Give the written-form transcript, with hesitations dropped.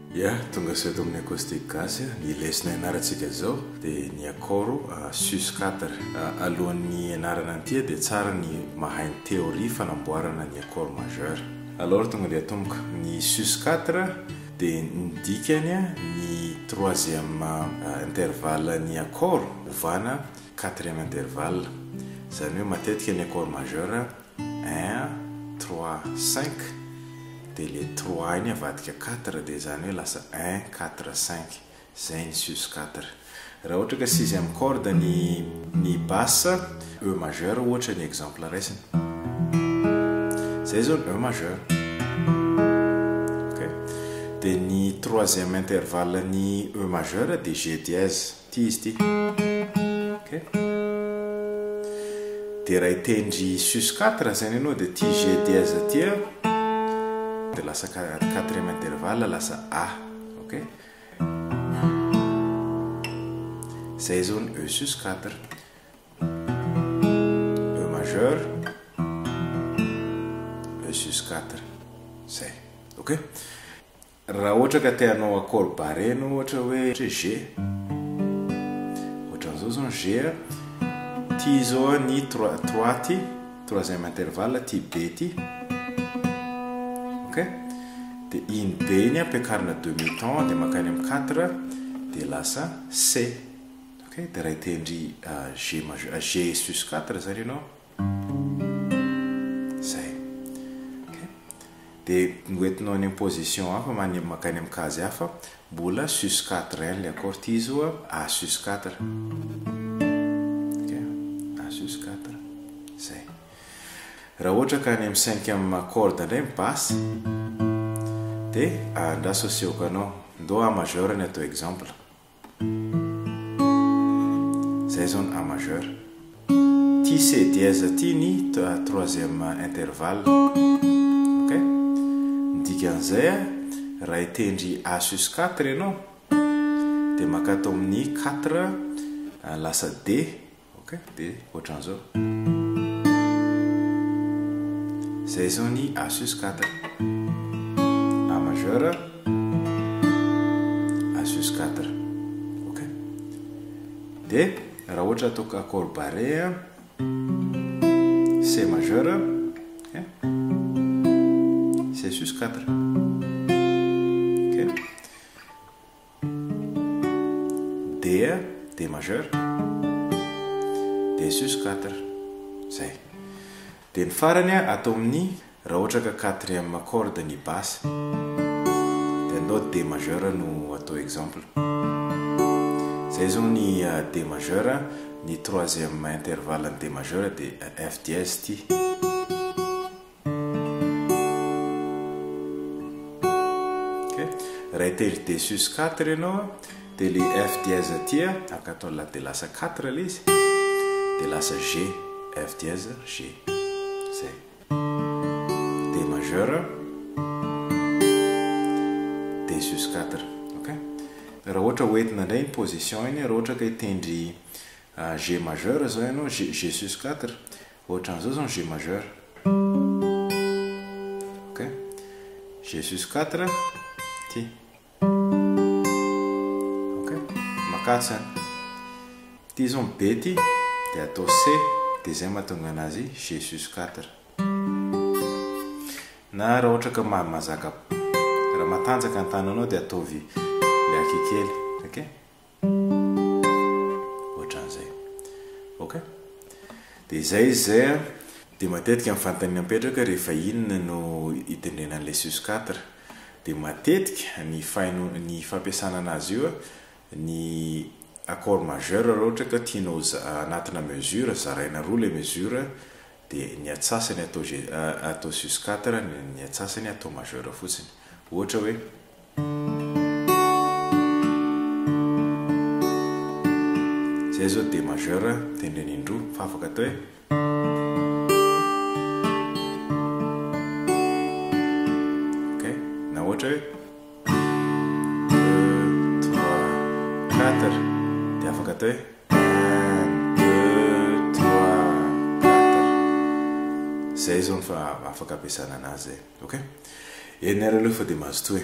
Ya, tonga seto amin'ny acoustique gasy ny lesona ianarantsika zao dia ny akoro sus4 alohan'ny ianarana an'ity dia tsara ny mahay ny théorie fanamboarana ny accord majeur. Alors tonga dia tomboka ny sus4 dia ndikany ny troisième intervalle ny accord ovana quatrième intervalle. Zany hoe matetika ny accord majeur 1 3 5 dia le 3 iny avadika 4 dia zany hoe lasa 1 4 5 zay ny sus4. Raha ohatra ka sixième corde ny basse E majeur ohatra ny exemple raisiny zay zao E majeur. Ok, dia ny troisième intervalle ny E majeur dia G dièse ty izy ty. Ok, dia raha hitendry sus4 zany ianao dia ty G dièse ty de lasa quatrième intervalle lasa A. Ok, zay zao ny E sus4 E majeur E sus4 zay. Ok, raha ohatra ka teanao accord barré no ohatra hoe G ohatran'izao zao G ty zao ny 3 ty troisième intervalle ty B ty. Ok, dia iny B iny ampiakarina demi-temps dia makany amin'ny 4 dia lasa C. Ok, dia raha hitendry G sus4 zany ianao zay. Ok, dia noentinao any amin'ny position hafa makany amin'ny case hafa mbola sus4 ihany le accord ty zao A sus4. Ok, A sus4 zay. Raha ohatra ka any amin'ny cinquième corde indray basse dia andra associoko anao ndo A majeur ny atao exemple zay zao ny A majeur. Ty C dièse ty ny troisième intervalle. Ok, dikan'izay raha hitendry A sus4 ianao dia makato amin'ny 4 lasa D. Ok, dia ohatran'izao zay zao ny A sus4 A majeur A sus4. Ok, dia raha ohatra ataoko accord barré C majeur C sus4. Ok, D majeur D sus4 zay. Dia ny farany atao amin'ny raha ohatra ka quatrième corde ny basse dia andao D majeur no atao exemple zay zao ny D majeur ny troisième intervalle ny D majeur dia F dièse ty. Ok, raha hitendry D sus4 ianao dia le F dièse ty akatao dia lasa 4 le izy dia lasa G F dièse G zay. D majeur D sus4. Ok, raha ohatra hoentina indray ny position iny raha ohatra ka hitendry G majeur zao ianao G sus4 ohatran'izao zao G majeur. Ok, G sus4 ty. Ok, makatsa ty zao B ty dia atao C dia zay mahatonga anazy G sus4. Na raha ohatra ka mazaka raha matanjaka ny tananao dia ataovy le akikely. Ok, ohatran'izay. Ok, dia zay dia matetika amin'ny fanontaniana mipetraka rehefa inona no hitendrena an'ilay sus4 dia matetika ny fampiasana anazy io ny accord majeur raha ohatra ka tianao anatina mesure zaraina roa le mesure dia ny atsasany atao sus4 ny atsasany atao majeur fotsiny. Ohatra hoe zay zao D majeur tendreny indroa fa afaka atao hoe ok, na ohatra hoe 2 3 4 dia afaka atao hoe 1 2 3 4 zay zao ny fa afaka ampiasana anazy zay. Ok, ianareo aloha fa dia mahazo toy.